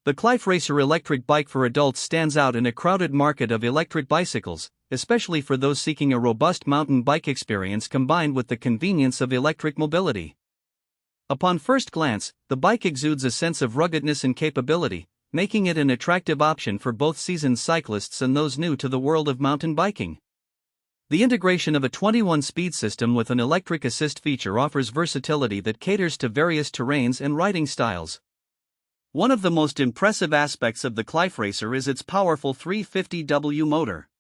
The Qlife Racer Electric Bike for adults stands out in a crowded market of electric bicycles, especially for those seeking a robust mountain bike experience combined with the convenience of electric mobility. Upon first glance, the bike exudes a sense of ruggedness and capability, making it an attractive option for both seasoned cyclists and those new to the world of mountain biking. The integration of a 21-speed system with an electric assist feature offers versatility that caters to various terrains and riding styles. One of the most impressive aspects of the Qlife Racer is its powerful 350W motor.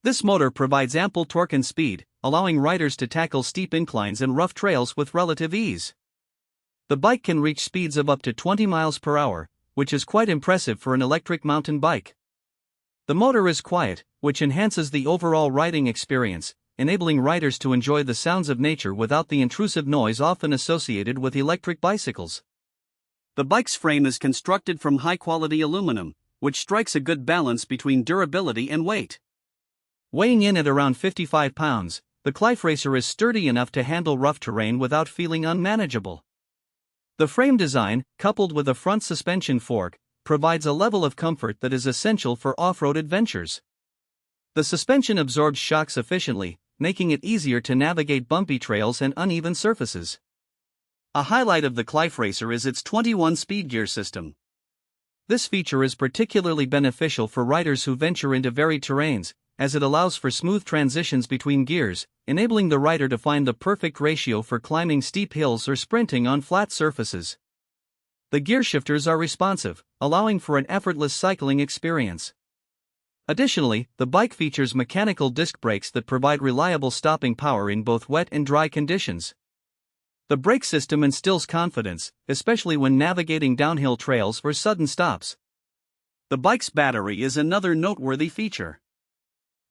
This motor provides ample torque and speed, allowing riders to tackle steep inclines and rough trails with relative ease. The bike can reach speeds of up to 20 miles per hour, which is quite impressive for an electric mountain bike. The motor is quiet, which enhances the overall riding experience, enabling riders to enjoy the sounds of nature without the intrusive noise often associated with electric bicycles. The bike's frame is constructed from high-quality aluminum, which strikes a good balance between durability and weight. Weighing in at around 55 pounds, the Qlife Racer is sturdy enough to handle rough terrain without feeling unmanageable. The frame design, coupled with a front suspension fork, provides a level of comfort that is essential for off-road adventures. The suspension absorbs shocks efficiently, making it easier to navigate bumpy trails and uneven surfaces. A highlight of the Qlife Racer is its 21-speed gear system. This feature is particularly beneficial for riders who venture into varied terrains, as it allows for smooth transitions between gears, enabling the rider to find the perfect ratio for climbing steep hills or sprinting on flat surfaces. The gear shifters are responsive, allowing for an effortless cycling experience. Additionally, the bike features mechanical disc brakes that provide reliable stopping power in both wet and dry conditions. The brake system instills confidence, especially when navigating downhill trails or sudden stops. The bike's battery is another noteworthy feature.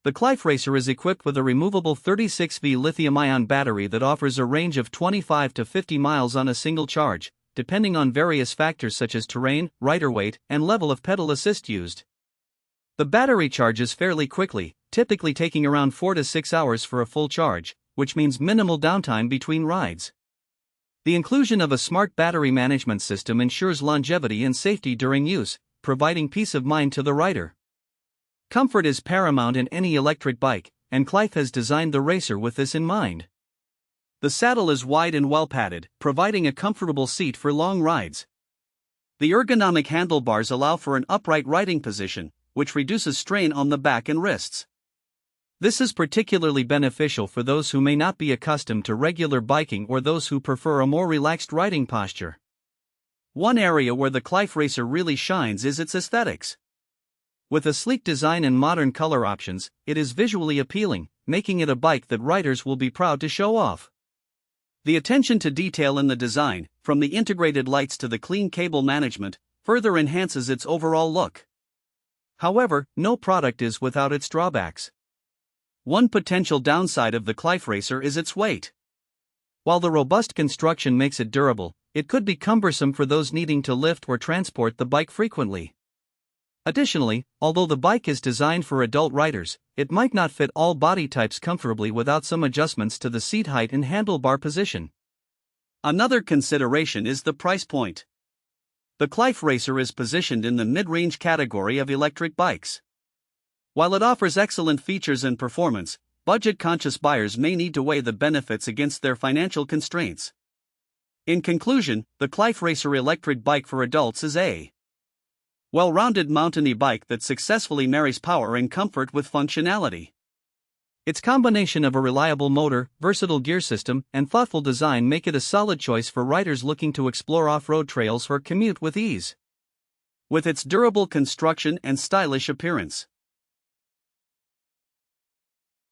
The Qlife Racer is equipped with a removable 36V lithium-ion battery that offers a range of 25 to 50 miles on a single charge, depending on various factors such as terrain, rider weight, and level of pedal assist used. The battery charges fairly quickly, typically taking around 4 to 6 hours for a full charge, which means minimal downtime between rides. The inclusion of a smart battery management system ensures longevity and safety during use, providing peace of mind to the rider. Comfort is paramount in any electric bike, and Qlife has designed the Racer with this in mind. The saddle is wide and well padded, providing a comfortable seat for long rides. The ergonomic handlebars allow for an upright riding position, which reduces strain on the back and wrists. This is particularly beneficial for those who may not be accustomed to regular biking or those who prefer a more relaxed riding posture. One area where the Qlife Racer really shines is its aesthetics. With a sleek design and modern color options, it is visually appealing, making it a bike that riders will be proud to show off. The attention to detail in the design, from the integrated lights to the clean cable management, further enhances its overall look. However, no product is without its drawbacks. One potential downside of the Qlife Racer is its weight. While the robust construction makes it durable, it could be cumbersome for those needing to lift or transport the bike frequently. Additionally, although the bike is designed for adult riders, it might not fit all body types comfortably without some adjustments to the seat height and handlebar position. Another consideration is the price point. The Qlife Racer is positioned in the mid-range category of electric bikes. While it offers excellent features and performance, budget-conscious buyers may need to weigh the benefits against their financial constraints. In conclusion, the Qlife Racer Electric Bike for adults is a well-rounded mountain e-bike that successfully marries power and comfort with functionality. Its combination of a reliable motor, versatile gear system, and thoughtful design make it a solid choice for riders looking to explore off-road trails or commute with ease. With its durable construction and stylish appearance,